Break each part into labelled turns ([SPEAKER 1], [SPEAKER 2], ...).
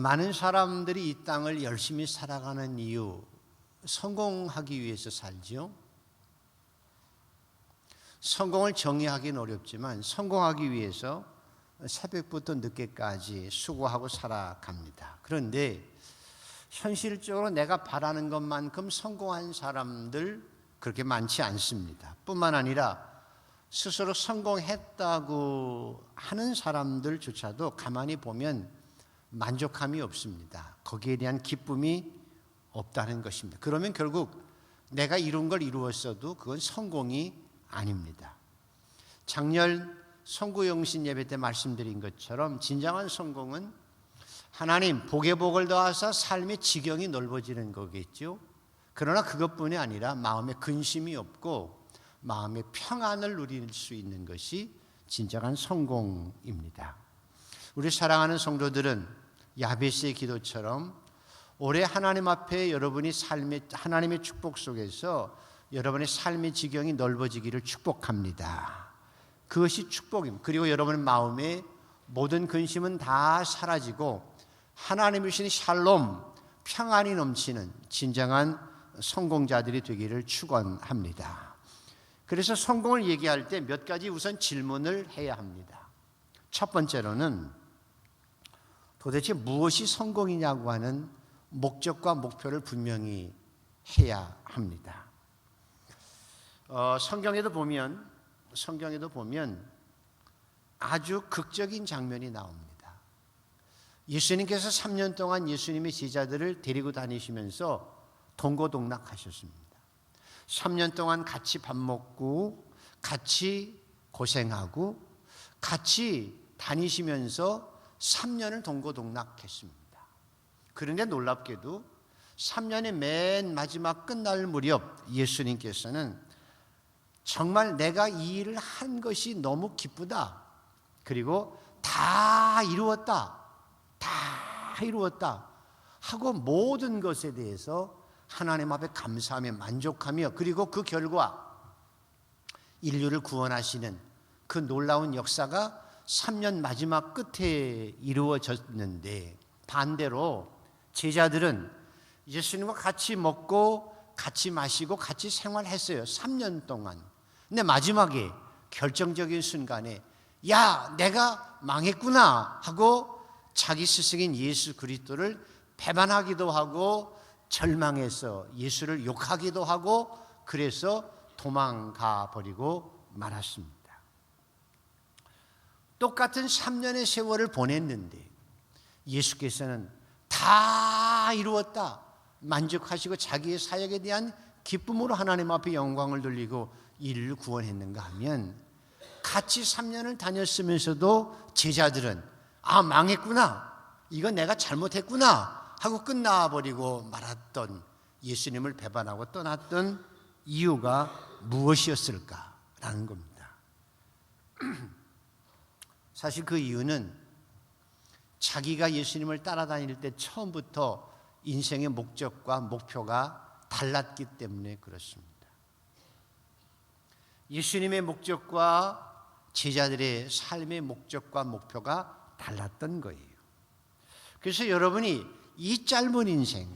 [SPEAKER 1] 많은 사람들이 이 땅을 열심히 살아가는 이유, 성공하기 위해서 살죠. 성공을 정의하기는 어렵지만 성공하기 위해서 새벽부터 늦게까지 수고하고 살아갑니다. 그런데 현실적으로 내가 바라는 것만큼 성공한 사람들 그렇게 많지 않습니다. 뿐만 아니라 스스로 성공했다고 하는 사람들조차도 가만히 보면 만족함이 없습니다. 거기에 대한 기쁨이 없다는 것입니다. 그러면 결국 내가 이룬 걸 이루었어도 그건 성공이 아닙니다. 작년 성구영신 예배 때 말씀드린 것처럼 진정한 성공은 하나님 복에 복을 더하사 삶의 지경이 넓어지는 거겠죠. 그러나 그것뿐이 아니라 마음에 근심이 없고 마음의 평안을 누릴 수 있는 것이 진정한 성공입니다. 우리 사랑하는 성도들은 야베스의 기도처럼 올해 하나님 앞에 여러분이 하나님의 축복 속에서 여러분의 삶의 지경이 넓어지기를 축복합니다. 그것이 축복입니다. 그리고 여러분의 마음에 모든 근심은 다 사라지고 하나님이 주신 샬롬, 평안이 넘치는 진정한 성공자들이 되기를 축원합니다. 그래서 성공을 얘기할 때 몇 가지 우선 질문을 해야 합니다. 첫 번째로는 도대체 무엇이 성공이냐고 하는 목적과 목표를 분명히 해야 합니다. 성경에도 보면 아주 극적인 장면이 나옵니다. 예수님께서 3년 동안 예수님의 제자들을 데리고 다니시면서 동고동락하셨습니다. 3년 동안 같이 밥 먹고 같이 고생하고 같이 다니시면서 3년을 동고동락했습니다. 그런데 놀랍게도 3년의 맨 마지막 끝날 무렵 예수님께서는 정말 내가 이 일을 한 것이 너무 기쁘다. 그리고 다 이루었다 하고 모든 것에 대해서 하나님 앞에 감사하며 만족하며 그리고 그 결과 인류를 구원하시는 그 놀라운 역사가 3년 마지막 끝에 이루어졌는데 반대로 제자들은 예수님과 같이 먹고 같이 마시고 같이 생활했어요. 3년 동안. 근데 마지막에 결정적인 순간에 야, 내가 망했구나 하고 자기 스승인 예수 그리스도를 배반하기도 하고 절망해서 예수를 욕하기도 하고 그래서 도망가 버리고 말았습니다. 똑같은 3년의 세월을 보냈는데 예수께서는 다 이루었다 만족하시고 자기의 사역에 대한 기쁨으로 하나님 앞에 영광을 돌리고 이를 구원했는가 하면 같이 3년을 다녔으면서도 제자들은 아, 망했구나, 이건 내가 잘못했구나 하고 끝나버리고 말았던 예수님을 배반하고 떠났던 이유가 무엇이었을까라는 겁니다. 사실 그 이유는 자기가 예수님을 따라다닐 때 처음부터 인생의 목적과 목표가 달랐기 때문에 그렇습니다. 예수님의 목적과 제자들의 삶의 목적과 목표가 달랐던 거예요. 그래서 여러분이 이 짧은 인생,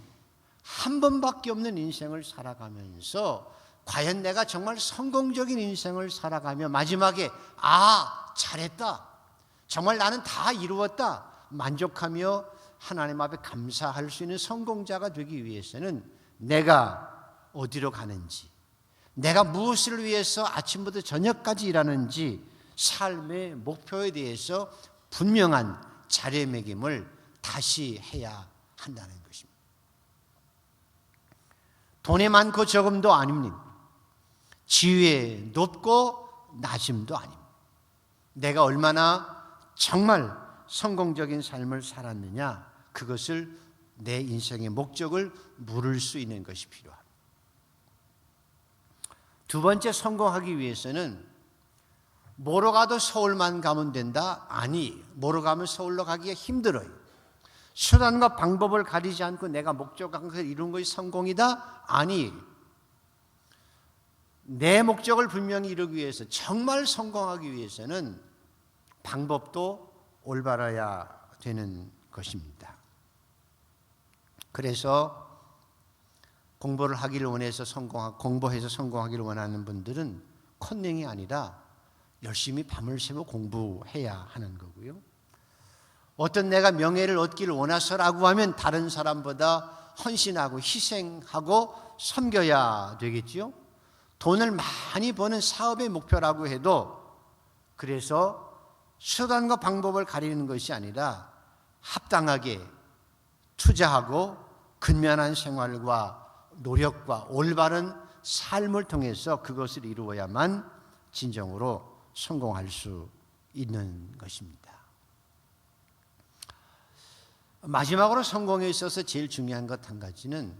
[SPEAKER 1] 한 번밖에 없는 인생을 살아가면서 과연 내가 정말 성공적인 인생을 살아가며 마지막에 아, 잘했다, 정말 나는 다 이루었다 만족하며 하나님 앞에 감사할 수 있는 성공자가 되기 위해서는 내가 어디로 가는지, 내가 무엇을 위해서 아침부터 저녁까지 일하는지 삶의 목표에 대해서 분명한 자리매김을 다시 해야 한다는 것입니다. 돈이 많고 적음도 아닙니다. 지위에 높고 낮음도 아닙니다. 내가 얼마나 정말 성공적인 삶을 살았느냐, 그것을 내 인생의 목적을 물을 수 있는 것이 필요합니다. 두 번째, 성공하기 위해서는 뭐로 가도 서울만 가면 된다? 아니, 뭐로 가면 서울로 가기가 힘들어요. 수단과 방법을 가리지 않고 내가 목적한 것을 이룬 것이 성공이다? 아니, 내 목적을 분명히 이루기 위해서, 정말 성공하기 위해서는 방법도 올바라야 되는 것입니다. 그래서 공부를 하기를 원해서 공부해서 성공하기를 원하는 분들은 컨닝이 아니라 열심히 밤을 새워 공부해야 하는 거고요. 어떤 내가 명예를 얻기를 원해서라고 하면 다른 사람보다 헌신하고 희생하고 섬겨야 되겠지요. 돈을 많이 버는 사업의 목표라고 해도 그래서 수단과 방법을 가리는 것이 아니라 합당하게 투자하고 근면한 생활과 노력과 올바른 삶을 통해서 그것을 이루어야만 진정으로 성공할 수 있는 것입니다. 마지막으로 성공에 있어서 제일 중요한 것 한 가지는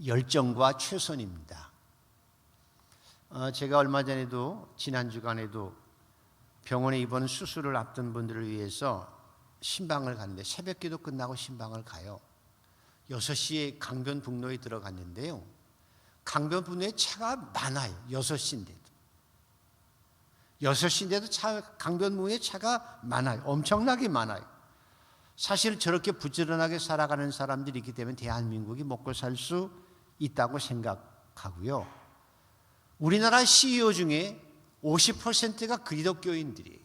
[SPEAKER 1] 열정과 최선입니다. 제가 얼마 전에도 지난 주간에도 병원에 입원 수술을 앞둔 분들을 위해서 신방을 갔는데 새벽기도 끝나고 신방을 가요. 6시에 강변북로에 들어갔는데요. 강변북로에 차가 많아요. 6시인데도. 6시인데도 강변북로에 차가 많아요. 엄청나게 많아요. 사실 저렇게 부지런하게 살아가는 사람들이 있기 때문에 대한민국이 먹고 살 수 있다고 생각하고요. 우리나라 CEO 중에 50%가 기독교인들이에요.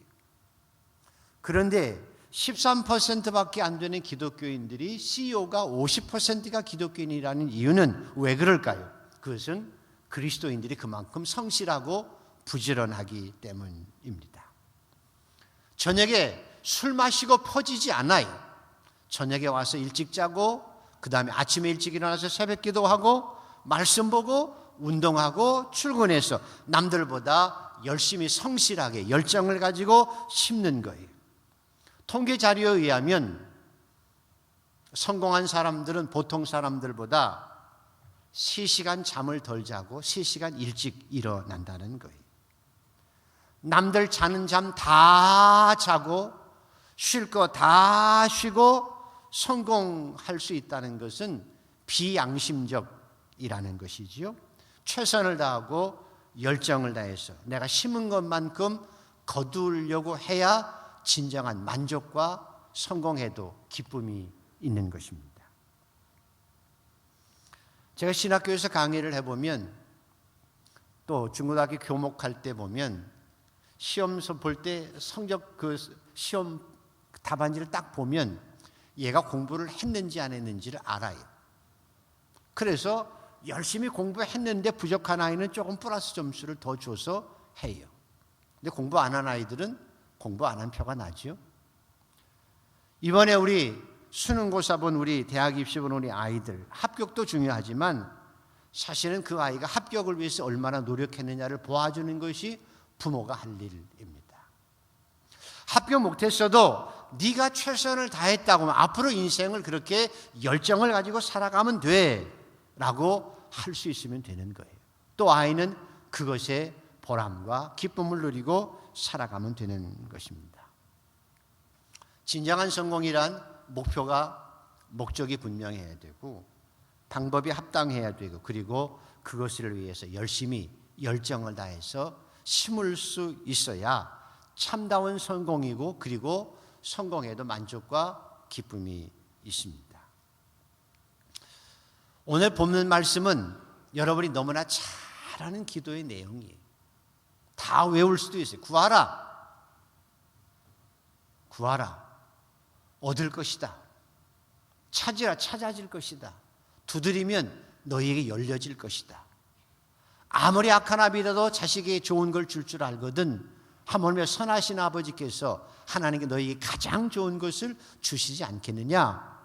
[SPEAKER 1] 그런데 13%밖에 안 되는 기독교인들이 CEO가 50%가 기독교인이라는 이유는 왜 그럴까요? 그것은 그리스도인들이 그만큼 성실하고 부지런하기 때문입니다. 저녁에 술 마시고 퍼지지 않아요. 저녁에 와서 일찍 자고 그 다음에 아침에 일찍 일어나서 새벽 기도하고 말씀 보고 운동하고 출근해서 남들보다 열심히 성실하게 열정을 가지고 심는 거예요. 통계 자료에 의하면 성공한 사람들은 보통 사람들보다 3시간 잠을 덜 자고 3시간 일찍 일어난다는 거예요. 남들 자는 잠 다 자고 쉴 거 다 쉬고 성공할 수 있다는 것은 비양심적이라는 것이지요. 최선을 다하고 열정을 다해서 내가 심은 것만큼 거두려고 해야 진정한 만족과 성공에도 기쁨이 있는 것입니다. 제가 신학교에서 강의를 해보면 또 중고등학교 교목할 때 보면 시험서 볼 때 성적 그 시험 답안지를 딱 보면 얘가 공부를 했는지 안 했는지를 알아요. 그래서 열심히 공부했는데 부족한 아이는 조금 플러스 점수를 더 줘서 해요. 근데 공부 안 한 아이들은 공부 안 한 표가 나죠. 이번에 우리 수능고사 본 우리 대학 입시 본 우리 아이들 합격도 중요하지만 사실은 그 아이가 합격을 위해서 얼마나 노력했느냐를 보아주는 것이 부모가 할 일입니다. 합격 못했어도 네가 최선을 다했다고 하면 앞으로 인생을 그렇게 열정을 가지고 살아가면 돼 라고 할 수 있으면 되는 거예요. 또 아이는 그것에 보람과 기쁨을 누리고 살아가면 되는 것입니다. 진정한 성공이란 목적이 분명해야 되고 방법이 합당해야 되고 그리고 그것을 위해서 열심히 열정을 다해서 심을 수 있어야 참다운 성공이고 그리고 성공에도 만족과 기쁨이 있습니다. 오늘 본문 말씀은 여러분이 너무나 잘 아는 기도의 내용이에요. 다 외울 수도 있어요. 구하라. 구하라. 얻을 것이다. 찾으라. 찾아질 것이다. 두드리면 너희에게 열려질 것이다. 아무리 악한 아비라도 자식에게 좋은 걸 줄 알거든 하물며 선하신 아버지께서 하나님께 너희에게 가장 좋은 것을 주시지 않겠느냐.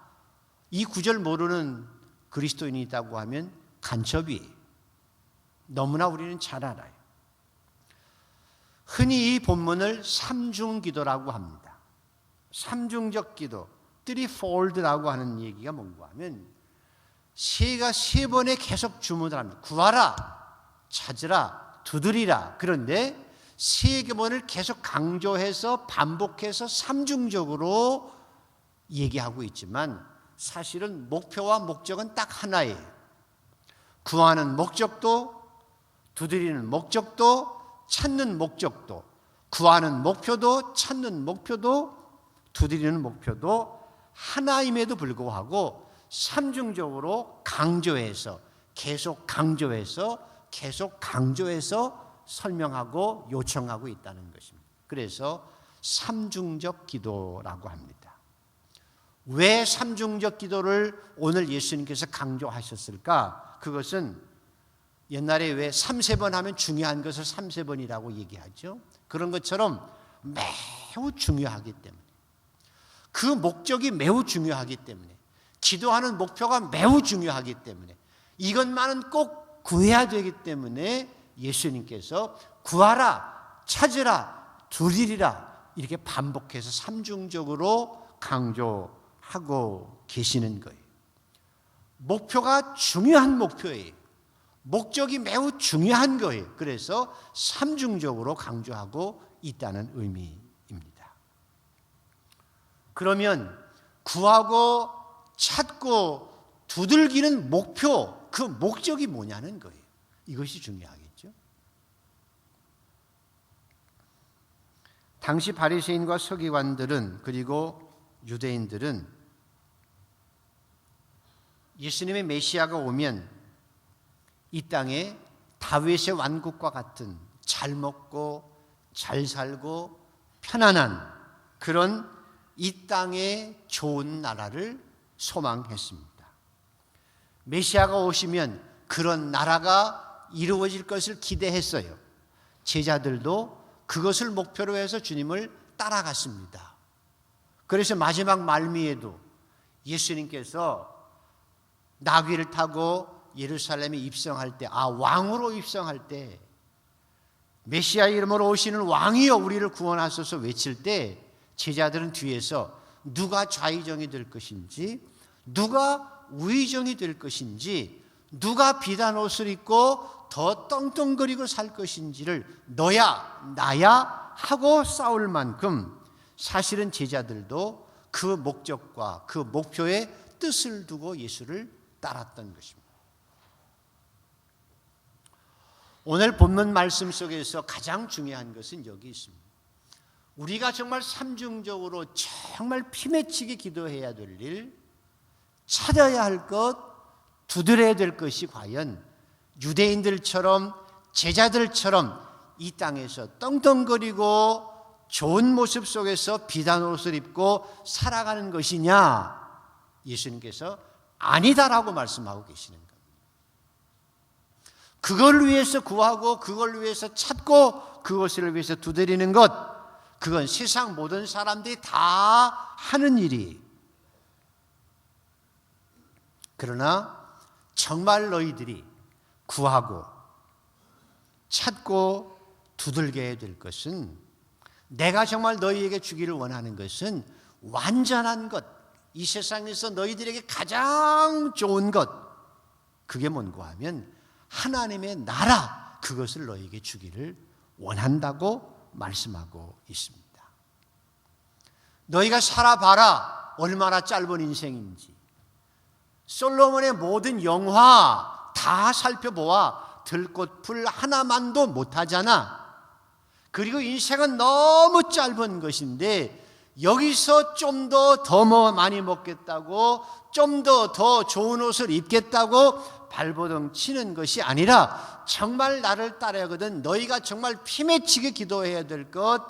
[SPEAKER 1] 이 구절 모르는 그리스도인이 있다고 하면 간첩이에요. 너무나 우리는 잘 알아요. 흔히 이 본문을 삼중기도라고 합니다. 삼중적 기도, threefold라고 하는 얘기가 뭔가 하면 세 번에 계속 주문을 합니다. 구하라, 찾으라, 두드리라. 그런데 세 번을 계속 강조해서 반복해서 삼중적으로 얘기하고 있지만 사실은 목표와 목적은 딱 하나예요. 구하는 목적도, 두드리는 목적도, 찾는 목적도, 구하는 목표도, 찾는 목표도, 두드리는 목표도 하나임에도 불구하고 삼중적으로 강조해서 계속 강조해서 설명하고 요청하고 있다는 것입니다. 그래서 삼중적 기도라고 합니다. 왜 삼중적 기도를 오늘 예수님께서 강조하셨을까? 그것은 옛날에 왜 3세번 하면 중요한 것을 3세번이라고 얘기하죠. 그런 것처럼 매우 중요하기 때문에, 그 목적이 매우 중요하기 때문에, 기도하는 목표가 매우 중요하기 때문에, 이것만은 꼭 구해야 되기 때문에 예수님께서 구하라, 찾으라, 두드리라 이렇게 반복해서 삼중적으로 강조하고 계시는 거예요. 목표가 중요한 목표예요. 목적이 매우 중요한 거예요. 그래서 삼중적으로 강조하고 있다는 의미입니다. 그러면 구하고 찾고 두들기는 목표, 그 목적이 뭐냐는 거예요. 이것이 중요하겠죠. 당시 바리새인과 서기관들은, 그리고 유대인들은 예수님의 메시아가 오면 이 땅에 다윗의 왕국과 같은 잘 먹고 잘 살고 편안한 그런 이 땅의 좋은 나라를 소망했습니다. 메시아가 오시면 그런 나라가 이루어질 것을 기대했어요. 제자들도 그것을 목표로 해서 주님을 따라갔습니다. 그래서 마지막 말미에도 예수님께서 나귀를 타고 예루살렘에 입성할 때, 왕으로 입성할 때, 메시아 이름으로 오시는 왕이여 우리를 구원하소서 외칠 때, 제자들은 뒤에서 누가 좌의정이 될 것인지, 누가 우의정이 될 것인지, 누가 비단 옷을 입고 더 떵떵거리고 살 것인지를 너야 나야 하고 싸울 만큼 사실은 제자들도 그 목적과 그 목표의 뜻을 두고 예수를 따랐던 것입니다. 오늘 본문 말씀 속에서 가장 중요한 것은 여기 있습니다. 우리가 정말 삼중적으로 정말 피맺히게 기도해야 될 일, 찾아야 할 것, 두드려야 될 것이 과연 유대인들처럼 제자들처럼 이 땅에서 떵떵거리고 좋은 모습 속에서 비단 옷을 입고 살아가는 것이냐? 예수님께서 아니다라고 말씀하고 계시는 겁니다. 그걸 위해서 구하고 그걸 위해서 찾고 그것을 위해서 두드리는 것, 그건 세상 모든 사람들이 다 하는 일이에요. 그러나 정말 너희들이 구하고 찾고 두들겨야 될 것은, 내가 정말 너희에게 주기를 원하는 것은 완전한 것, 이 세상에서 너희들에게 가장 좋은 것, 그게 뭔고 하면 하나님의 나라, 그것을 너희에게 주기를 원한다고 말씀하고 있습니다. 너희가 살아봐라, 얼마나 짧은 인생인지. 솔로몬의 모든 영화 다 살펴보아 들꽃풀 하나만도 못하잖아. 그리고 인생은 너무 짧은 것인데 여기서 좀 더 많이 먹겠다고, 좀 더 좋은 옷을 입겠다고 발버둥 치는 것이 아니라, 정말 나를 따르거든 너희가 정말 피맺히게 기도해야 될 것,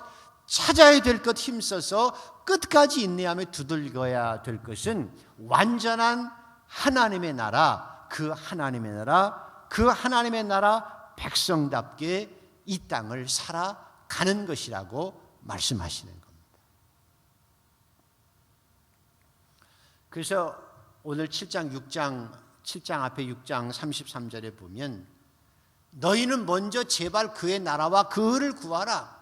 [SPEAKER 1] 찾아야 될 것 힘써서 끝까지 인내하며 두들겨야 될 것은 완전한 하나님의 나라, 그 하나님의 나라, 그 하나님의 나라 백성답게 이 땅을 살아가는 것이라고 말씀하시는 겁니다. 그래서 오늘 7장 앞에 6장 33절에 보면, 너희는 먼저 제발 그의 나라와 그를 구하라.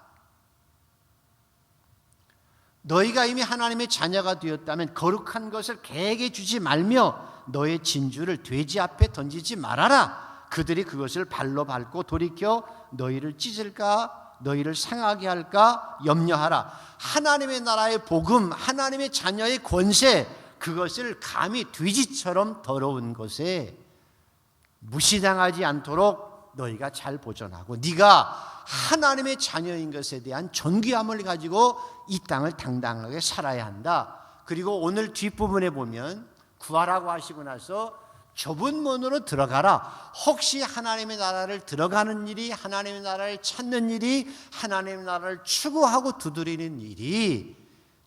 [SPEAKER 1] 너희가 이미 하나님의 자녀가 되었다면 거룩한 것을 개에게 주지 말며 너의 진주를 돼지 앞에 던지지 말아라. 그들이 그것을 발로 밟고 돌이켜 너희를 찢을까, 너희를 상하게 할까 염려하라. 하나님의 나라의 복음, 하나님의 자녀의 권세, 그것을 감히 돼지처럼 더러운 것에 무시당하지 않도록 너희가 잘 보존하고, 네가 하나님의 자녀인 것에 대한 존귀함을 가지고 이 땅을 당당하게 살아야 한다. 그리고 오늘 뒷부분에 보면 구하라고 하시고 나서 좁은 문으로 들어가라. 혹시 하나님의 나라를 들어가는 일이, 하나님의 나라를 찾는 일이, 하나님의 나라를 추구하고 두드리는 일이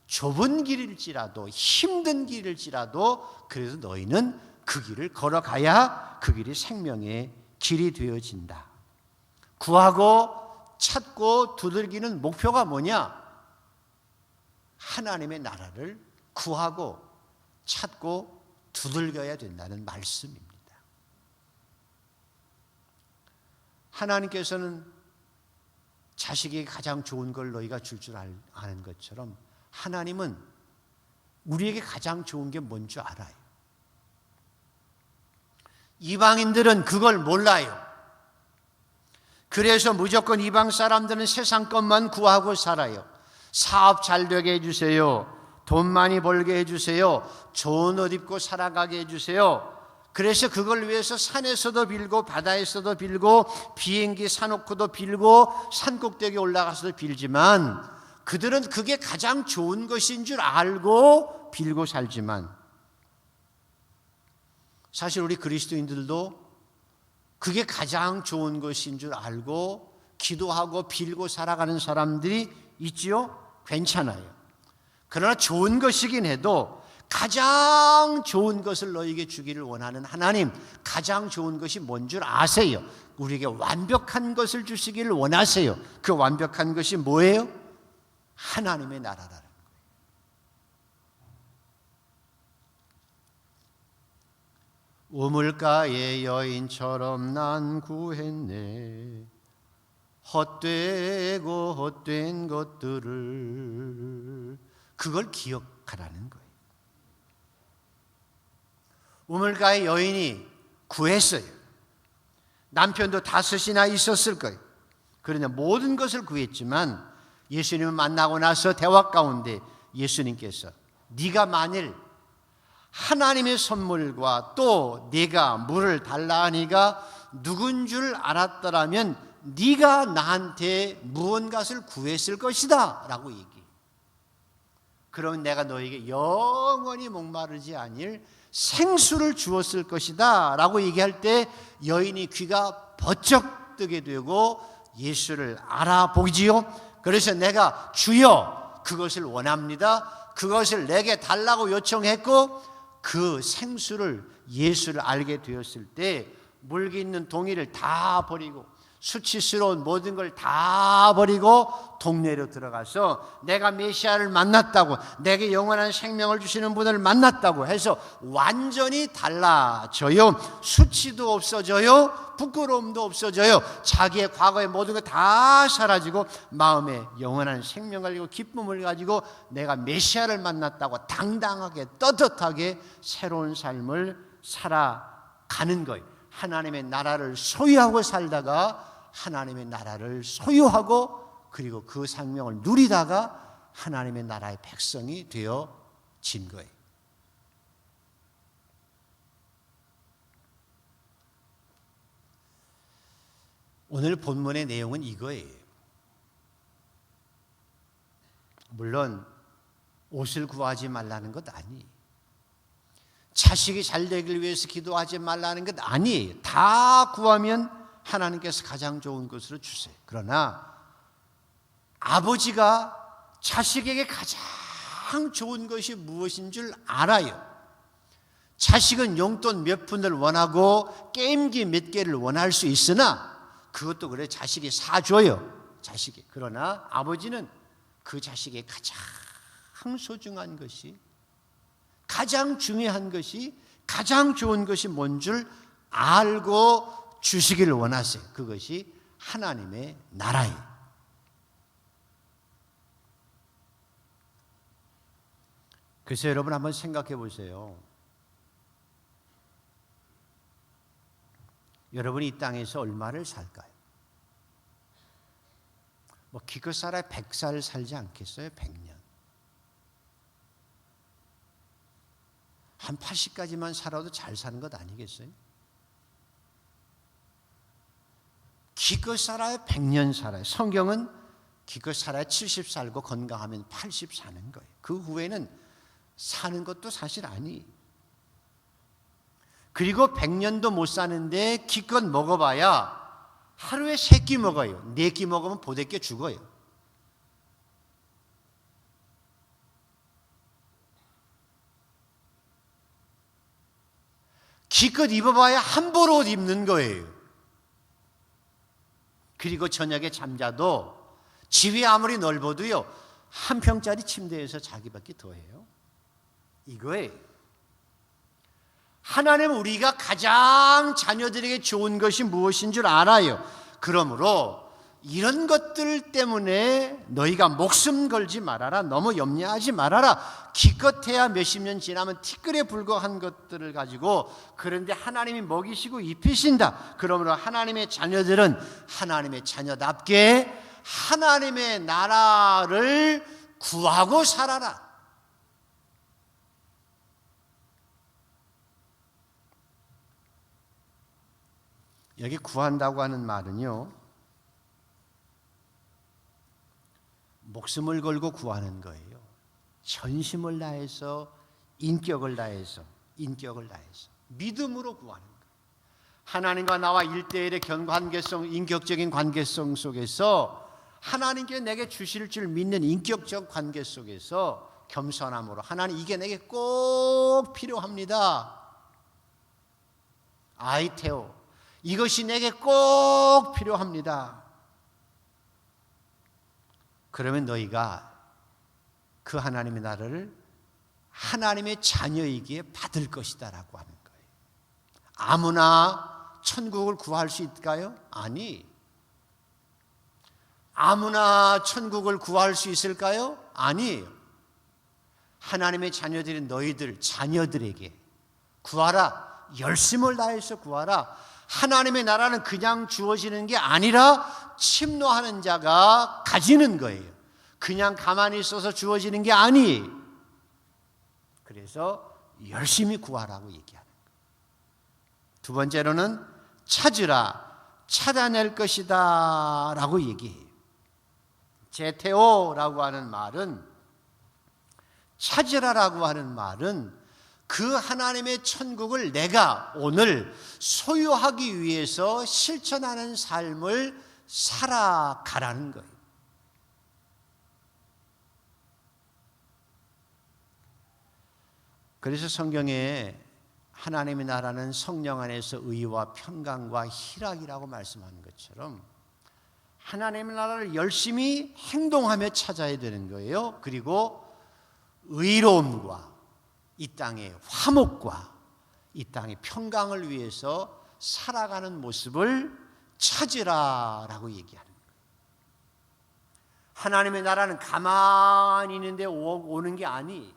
[SPEAKER 1] 좁은 길일지라도 힘든 길일지라도 그래도 너희는 그 길을 걸어가야 그 길이 생명의 길이 되어진다. 구하고 찾고 두들기는 목표가 뭐냐? 하나님의 나라를 구하고 찾고 두들겨야 된다는 말씀입니다. 하나님께서는 자식에게 가장 좋은 걸 너희가 줄 아는 것처럼 하나님은 우리에게 가장 좋은 게 뭔 줄 알아요. 이방인들은 그걸 몰라요. 그래서 무조건 이방 사람들은 세상 것만 구하고 살아요. 사업 잘 되게 해주세요. 돈 많이 벌게 해주세요. 좋은 옷 입고 살아가게 해주세요. 그래서 그걸 위해서 산에서도 빌고 바다에서도 빌고 비행기 사놓고도 빌고 산꼭대기에 올라가서도 빌지만 그들은 그게 가장 좋은 것인 줄 알고 빌고 살지만 사실 우리 그리스도인들도 그게 가장 좋은 것인 줄 알고 기도하고 빌고 살아가는 사람들이 있지요? 괜찮아요. 그러나 좋은 것이긴 해도 가장 좋은 것을 너에게 주기를 원하는 하나님, 가장 좋은 것이 뭔 줄 아세요? 우리에게 완벽한 것을 주시기를 원하세요. 그 완벽한 것이 뭐예요? 하나님의 나라라는 거예요. 우물가의 여인처럼 난 구했네. 헛되고 헛된 것들을 그걸 기억하라는 거예요. 우물가의 여인이 구했어요. 남편도 5이나 있었을 거예요. 그러나 모든 것을 구했지만 예수님을 만나고 나서 대화 가운데 예수님께서 네가 만일 하나님의 선물과 또 네가 물을 달라 하니가 누군 줄 알았더라면 네가 나한테 무언가를 구했을 것이다 라고 얘기해요. 그러면 내가 너에게 영원히 목마르지 아니할 생수를 주었을 것이다 라고 얘기할 때 여인이 귀가 번쩍 뜨게 되고 예수를 알아보지요. 그래서 내가 주여 그것을 원합니다. 그것을 내게 달라고 요청했고 그 생수를 예수를 알게 되었을 때 물기 있는 동이를 다 버리고 수치스러운 모든 걸 다 버리고 동네로 들어가서 내가 메시아를 만났다고, 내게 영원한 생명을 주시는 분을 만났다고 해서 완전히 달라져요. 수치도 없어져요. 부끄러움도 없어져요. 자기의 과거의 모든 것 다 사라지고 마음에 영원한 생명을 가지고 기쁨을 가지고 내가 메시아를 만났다고 당당하게 떳떳하게 새로운 삶을 살아가는 거예요. 하나님의 나라를 소유하고 살다가 하나님의 나라를 소유하고 그리고 그 생명을 누리다가 하나님의 나라의 백성이 되어진 거예요. 오늘 본문의 내용은 이거예요. 물론 옷을 구하지 말라는 것 아니에요. 자식이 잘 되길 위해서 기도하지 말라는 것 아니에요. 다 구하면 하나님께서 가장 좋은 것으로 주세요. 그러나 아버지가 자식에게 가장 좋은 것이 무엇인 줄 알아요. 자식은 용돈 몇 푼을 원하고 게임기 몇 개를 원할 수 있으나 그것도 그래 자식이 사줘요. 자식이. 그러나 아버지는 그 자식의 가장 소중한 것이, 가장 중요한 것이, 가장 좋은 것이 뭔 줄 알고 주시기를 원하세요. 그것이 하나님의 나라예요. 그래서 여러분 한번 생각해 보세요. 여러분이 이 땅에서 얼마를 살까요? 뭐 기껏 살아야 100살 살지 않겠어요? 100년. 한 80까지만 살아도 잘 사는 것 아니겠어요? 기껏 살아야 100년 살아요. 성경은 기껏 살아야 70 살고 건강하면 80 사는 거예요. 그 후에는 사는 것도 사실 아니에요. 그리고 100년도 못 사는데 기껏 먹어봐야 하루에 3끼 먹어요. 4끼 먹으면 보대껴 죽어요. 기껏 입어봐야 한 벌 옷 입는 거예요. 그리고 저녁에 잠자도 집이 아무리 넓어도요, 한 평짜리 침대에서 자기밖에 더해요. 이거예요. 하나님은 우리가 가장 자녀들에게 좋은 것이 무엇인 줄 알아요. 그러므로 이런 것들 때문에 너희가 목숨 걸지 말아라. 너무 염려하지 말아라. 기껏해야 몇십 년 지나면 티끌에 불과한 것들을 가지고, 그런데 하나님이 먹이시고 입히신다. 그러므로 하나님의 자녀들은 하나님의 자녀답게 하나님의 나라를 구하고 살아라. 여기 구한다고 하는 말은요, 목숨을 걸고 구하는 거예요. 전심을 다해서, 인격을 다해서 믿음으로 구하는 거예요. 하나님과 나와 1대1의 관계성, 인격적인 관계성 속에서 하나님께 내게 주실 줄 믿는 인격적 관계 속에서 겸손함으로, 하나님 이게 내게 꼭 필요합니다. 아이테오, 이것이 내게 꼭 필요합니다. 그러면 너희가 그 하나님의 나라를 하나님의 자녀이기에 받을 것이다 라고 하는 거예요. 아무나 천국을 구할 수 있을까요? 아니. 아무나 천국을 구할 수 있을까요? 아니에요. 하나님의 자녀들인 너희들 자녀들에게 구하라. 열심을 다해서 구하라. 하나님의 나라는 그냥 주어지는 게 아니라 침노하는 자가 가지는 거예요. 그냥 가만히 있어서 주어지는 게 아니에요. 그래서 열심히 구하라고 얘기하는 거예요. 두 번째로는 찾으라, 찾아낼 것이다 라고 얘기해요. 제테오라고 하는 말은, 찾으라라고 하는 말은 그 하나님의 천국을 내가 오늘 소유하기 위해서 실천하는 삶을 살아가라는 거예요. 그래서 성경에 하나님의 나라는 성령 안에서 의와 평강과 희락이라고 말씀하는 것처럼 하나님의 나라를 열심히 행동하며 찾아야 되는 거예요. 그리고 의로움과 이 땅의 화목과 이 땅의 평강을 위해서 살아가는 모습을 찾으라라고 얘기하는 거예요. 하나님의 나라는 가만히 있는데 오는 게 아니에요.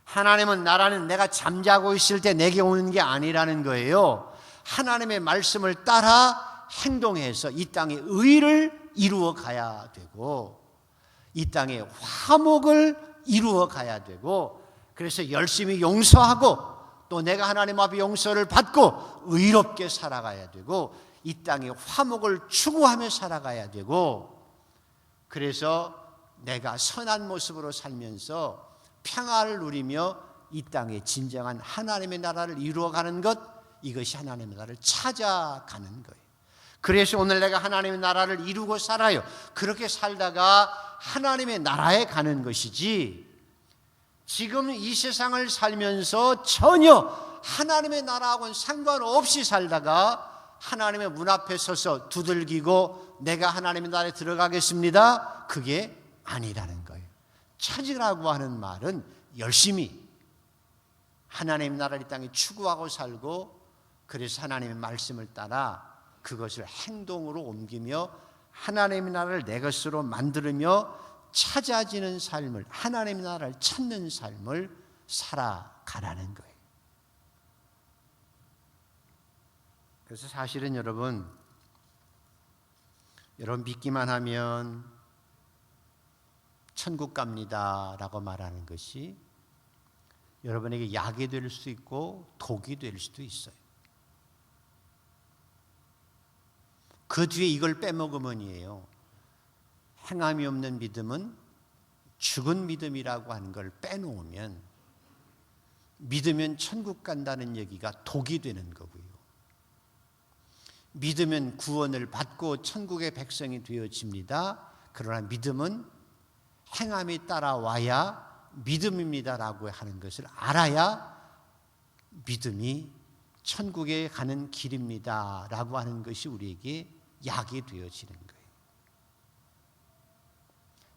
[SPEAKER 1] 하나님은 나라는 내가 잠자고 있을 때 내게 오는 게 아니라는 거예요. 하나님의 말씀을 따라 행동해서 이 땅의 의를 이루어 가야 되고, 이 땅의 화목을 이루어 가야 되고, 그래서 열심히 용서하고 또 내가 하나님 앞에 용서를 받고 의롭게 살아가야 되고, 이 땅의 화목을 추구하며 살아가야 되고, 그래서 내가 선한 모습으로 살면서 평화를 누리며 이 땅에 진정한 하나님의 나라를 이루어가는 것, 이것이 하나님의 나라를 찾아가는 거예요. 그래서 오늘 내가 하나님의 나라를 이루고 살아요. 그렇게 살다가 하나님의 나라에 가는 것이지, 지금 이 세상을 살면서 전혀 하나님의 나라하고는 상관없이 살다가 하나님의 문 앞에 서서 두들기고 내가 하나님의 나라에 들어가겠습니다, 그게 아니라는 거예요. 찾으라고 하는 말은 열심히 하나님의 나라를 이 땅에 추구하고 살고, 그래서 하나님의 말씀을 따라 그것을 행동으로 옮기며 하나님의 나라를 내 것으로 만들며 찾아지는 삶을, 하나님의 나라를 찾는 삶을 살아가라는 거예요. 그래서 사실은 여러분 믿기만 하면 천국 갑니다 라고 말하는 것이 여러분에게 약이 될 수 있고 독이 될 수도 있어요. 그 뒤에 이걸 빼먹으면이에요. 행함이 없는 믿음은 죽은 믿음이라고 하는 걸 빼놓으면 믿으면 천국 간다는 얘기가 독이 되는 거고요. 믿으면 구원을 받고 천국의 백성이 되어집니다. 그러나 믿음은 행함이 따라와야 믿음입니다라고 하는 것을 알아야 믿음이 천국에 가는 길입니다라고 하는 것이 우리에게 약이 되어지는 거예요.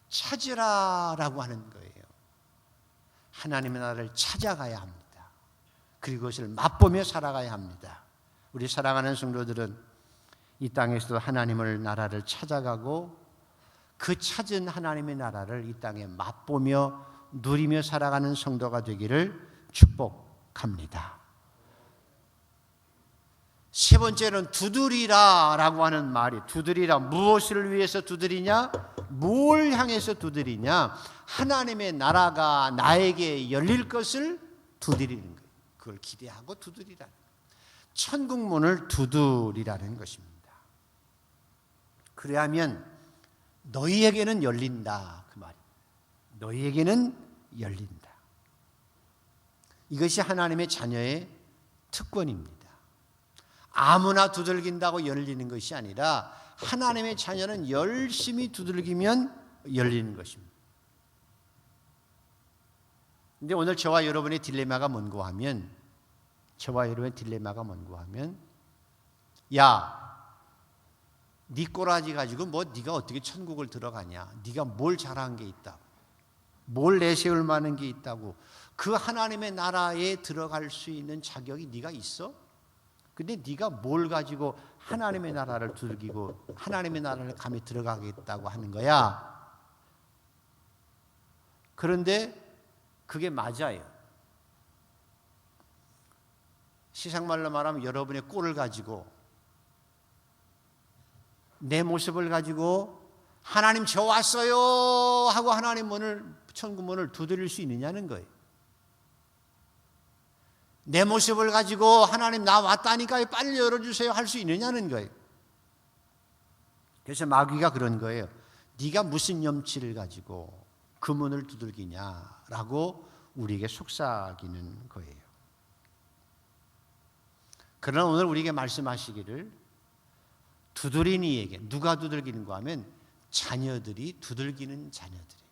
[SPEAKER 1] 찾으라라고 하는 거예요. 하나님의 나라를 찾아가야 합니다. 그리고 그것을 맛보며 살아가야 합니다. 우리 사랑하는 성도들은 이 땅에서도 하나님의 나라를 찾아가고 그 찾은 하나님의 나라를 이 땅에 맛보며 누리며 살아가는 성도가 되기를 축복합니다. 세 번째는 두드리라라고 하는 말이, 두드리라, 무엇을 위해서 두드리냐? 뭘 향해서 두드리냐? 하나님의 나라가 나에게 열릴 것을 두드리는 거예요. 그걸 기대하고 두드리라는 거예요. 천국 문을 두드리라는 것입니다. 그래야면 너희에게는 열린다, 그 말이에요. 너희에게는 열린다. 이것이 하나님의 자녀의 특권입니다. 아무나 두들긴다고 열리는 것이 아니라 하나님의 자녀는 열심히 두들기면 열리는 것입니다. 근데 오늘 저와 여러분의 딜레마가 뭔고 하면, 야, 네 꼬라지 가지고 뭐 네가 어떻게 천국을 들어가냐? 네가 뭘 잘한 게 있다고? 뭘 내세울 만한 게 있다고? 그 하나님의 나라에 들어갈 수 있는 자격이 네가 있어? 근데 네가 뭘 가지고 하나님의 나라를 두들기고 하나님의 나라를 감히 들어가겠다고 하는 거야? 그런데 그게 맞아요. 세상말로 말하면 여러분의 꼴을 가지고, 내 모습을 가지고 하나님 저 왔어요 하고 하나님 문을, 천국 문을 두드릴 수 있느냐는 거예요. 내 모습을 가지고 하나님 나 왔다니까 빨리 열어주세요 할 수 있느냐는 거예요. 그래서 마귀가 그런 거예요. 네가 무슨 염치를 가지고 그 문을 두들기냐라고 우리에게 속삭이는 거예요. 그러나 오늘 우리에게 말씀하시기를, 두드린 이에게, 누가 두들기는가 하면 자녀들이 두들기는 자녀들에게.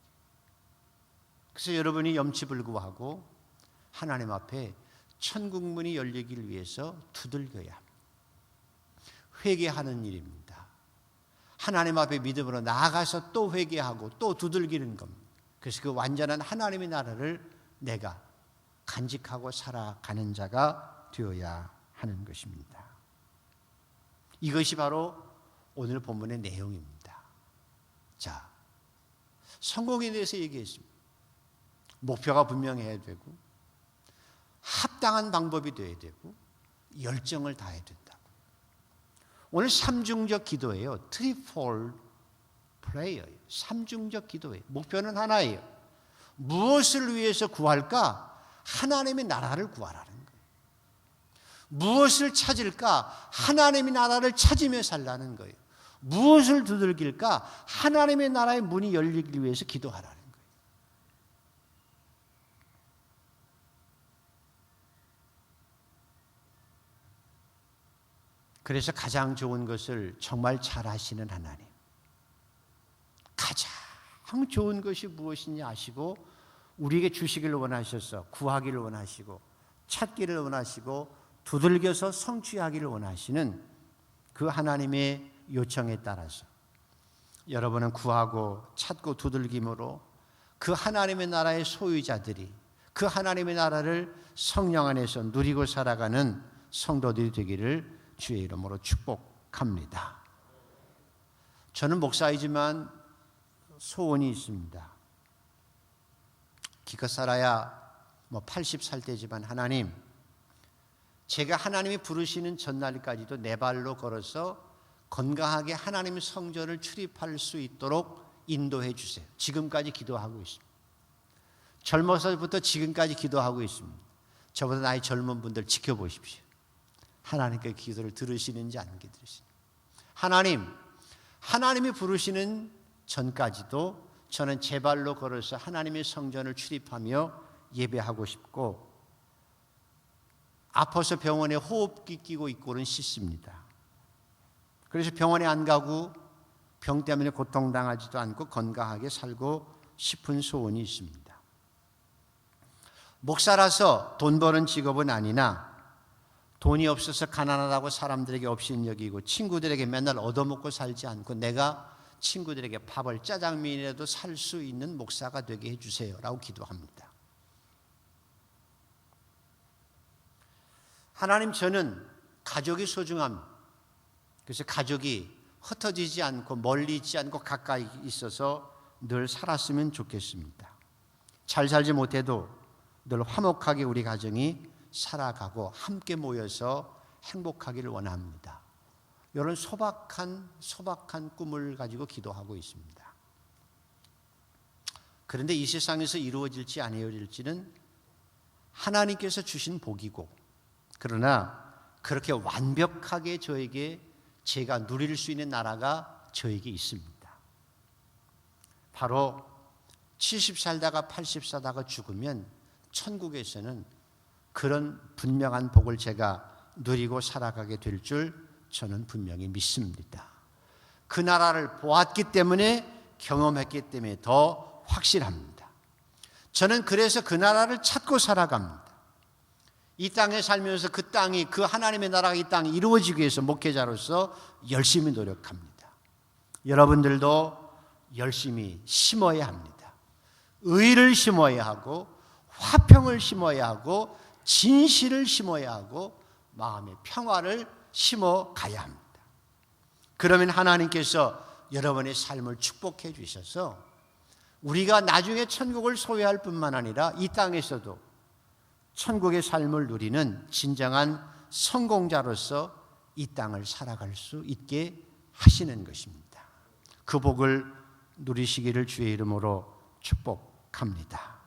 [SPEAKER 1] 그래서 여러분이 염치불구하고 하나님 앞에 천국 문이 열리기를 위해서 두들겨야 합니다. 회개하는 일입니다. 하나님 앞에 믿음으로 나아가서 또 회개하고 또 두들기는 겁니다. 그래서 그 완전한 하나님의 나라를 내가 간직하고 살아가는 자가 되어야 하는 것입니다. 이것이 바로 오늘 본문의 내용입니다. 자, 성공에 대해서 얘기했습니다. 목표가 분명해야 되고 합당한 방법이 되어야 되고 열정을 다해야 된다고. 오늘 삼중적 기도예요. Threefold Prayer. 삼중적 기도예요. 목표는 하나예요. 무엇을 위해서 구할까? 하나님의 나라를 구하라는 거예요. 무엇을 찾을까? 하나님의 나라를 찾으며 살라는 거예요. 무엇을 두들길까? 하나님의 나라의 문이 열리기 위해서 기도하라는 거예요. 그래서 가장 좋은 것을 정말 잘 아시는 하나님, 가장 좋은 것이 무엇이냐 아시고 우리에게 주시기를 원하셔서 구하기를 원하시고 찾기를 원하시고 두들겨서 성취하기를 원하시는 그 하나님의 요청에 따라서 여러분은 구하고 찾고 두들김으로 그 하나님의 나라의 소유자들이 그 하나님의 나라를 성령 안에서 누리고 살아가는 성도들이 되기를 주의 이름으로 축복합니다. 저는 목사이지만 소원이 있습니다. 기껏 살아야 80살 때지만 하나님, 제가 하나님이 부르시는 전날까지도 내 발로 걸어서 건강하게 하나님의 성전을 출입할 수 있도록 인도해 주세요. 지금까지 기도하고 있습니다. 젊어서부터 지금까지 기도하고 있습니다. 저보다 나이 젊은 분들 지켜보십시오. 하나님께 기도를 들으시는지 안 들으시는지. 하나님이 부르시는 전까지도 저는 제 발로 걸어서 하나님의 성전을 출입하며 예배하고 싶고 아파서 병원에 호흡기 끼고 있고는 싫습니다. 그래서 병원에 안 가고 병 때문에 고통당하지도 않고 건강하게 살고 싶은 소원이 있습니다. 목사라서 돈 버는 직업은 아니나 돈이 없어서 가난하다고 사람들에게 없인 여기고 친구들에게 맨날 얻어먹고 살지 않고 내가 친구들에게 밥을 짜장면이라도 살 수 있는 목사가 되게 해주세요 라고 기도합니다. 하나님, 저는 가족이 소중합니다. 그래서 가족이 흩어지지 않고 멀리 있지 않고 가까이 있어서 늘 살았으면 좋겠습니다. 잘 살지 못해도 늘 화목하게 우리 가정이 살아가고 함께 모여서 행복하기를 원합니다. 이런 소박한 꿈을 가지고 기도하고 있습니다. 그런데 이 세상에서 이루어질지 안 이루어질지는 하나님께서 주신 복이고, 그러나 그렇게 완벽하게 저에게 제가 누릴 수 있는 나라가 저에게 있습니다. 바로 70 살다가 80 살다가 죽으면 천국에서는 그런 분명한 복을 제가 누리고 살아가게 될 줄 저는 분명히 믿습니다. 그 나라를 보았기 때문에, 경험했기 때문에 더 확실합니다. 저는 그래서 그 나라를 찾고 살아갑니다. 이 땅에 살면서 그 땅이, 그 하나님의 나라가 이 땅에 이루어지기 위해서 목회자로서 열심히 노력합니다. 여러분들도 열심히 심어야 합니다. 의를 심어야 하고, 화평을 심어야 하고, 진실을 심어야 하고, 마음의 평화를 심어가야 합니다. 그러면 하나님께서 여러분의 삶을 축복해 주셔서 우리가 나중에 천국을 소유할 뿐만 아니라 이 땅에서도 천국의 삶을 누리는 진정한 성공자로서 이 땅을 살아갈 수 있게 하시는 것입니다. 그 복을 누리시기를 주의 이름으로 축복합니다.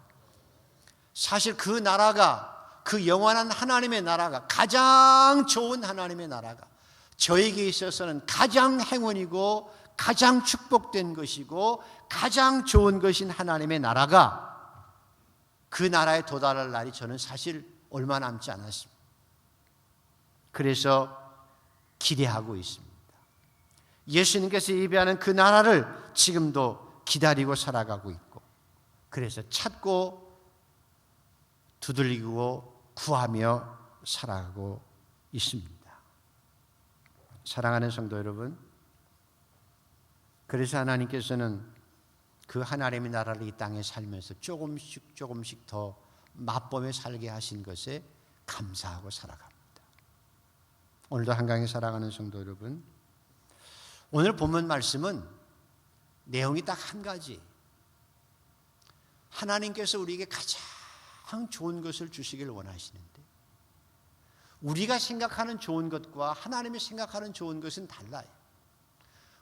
[SPEAKER 1] 사실 그 나라가, 그 영원한 하나님의 나라가, 가장 좋은 하나님의 나라가 저에게 있어서는 가장 행운이고 가장 축복된 것이고 가장 좋은 것인 하나님의 나라가, 그 나라에 도달할 날이 저는 사실 얼마 남지 않았습니다. 그래서 기대하고 있습니다. 예수님께서 예비하는 그 나라를 지금도 기다리고 살아가고 있고, 그래서 찾고 두들기고 구하며 살아가고 있습니다. 사랑하는 성도 여러분, 그래서 하나님께서는 그 하나님의 나라를 이 땅에 살면서 조금씩 더 맛보며 살게 하신 것에 감사하고 살아갑니다. 오늘도 한강에 살아가는 성도 여러분, 오늘 본문 말씀은 내용이 딱 한 가지. 하나님께서 우리에게 가장 좋은 것을 주시길 원하시는데, 우리가 생각하는 좋은 것과 하나님이 생각하는 좋은 것은 달라요.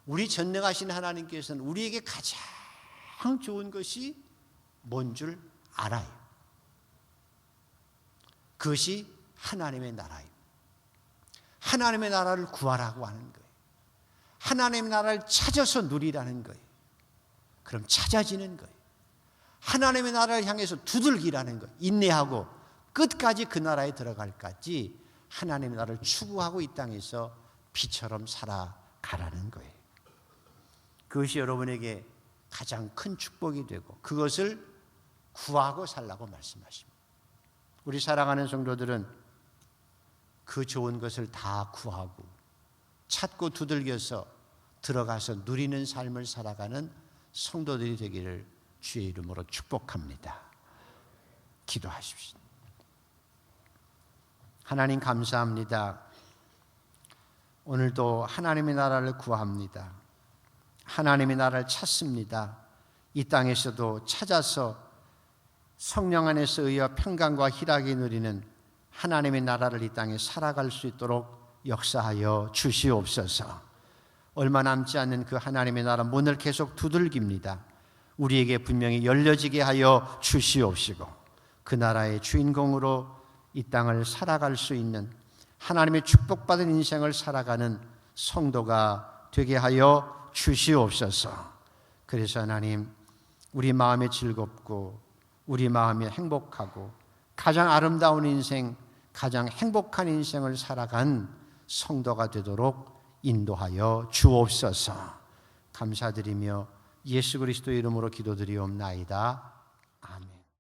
[SPEAKER 1] 우리 전능하신 하나님께서는 우리에게 가장 좋은 것이 뭔 줄 알아요. 그것이 하나님의 나라예요. 하나님의 나라를 구하라고 하는 거예요. 하나님의 나라를 찾아서 누리라는 거예요. 그럼 찾아지는 거예요. 하나님의 나라를 향해서 두들기라는 거예요. 인내하고 끝까지 그 나라에 들어갈까지 하나님의 나라를 추구하고 이 땅에서 비처럼 살아가라는 거예요. 그것이 여러분에게 가장 큰 축복이 되고 그것을 구하고 살라고 말씀하십니다. 우리 사랑하는 성도들은 그 좋은 것을 다 구하고 찾고 두들겨서 들어가서 누리는 삶을 살아가는 성도들이 되기를 주의 이름으로 축복합니다. 기도하십시오. 하나님 감사합니다. 오늘도 하나님의 나라를 구합니다. 하나님의 나라를 찾습니다. 이 땅에서도 찾아서 성령 안에서 의와 평강과 희락이 누리는 하나님의 나라를 이 땅에 살아갈 수 있도록 역사하여 주시옵소서. 얼마 남지 않는 그 하나님의 나라 문을 계속 두들깁니다. 우리에게 분명히 열려지게 하여 주시옵시고 그 나라의 주인공으로 이 땅을 살아갈 수 있는 하나님의 축복받은 인생을 살아가는 성도가 되게 하여 주시옵소서. 그래서 하나님, 우리 마음이 즐겁고 우리 마음이 행복하고 가장 아름다운 인생, 가장 행복한 인생을 살아간 성도가 되도록 인도하여 주옵소서. 감사드리며 예수 그리스도 이름으로 기도드리옵나이다. 아멘.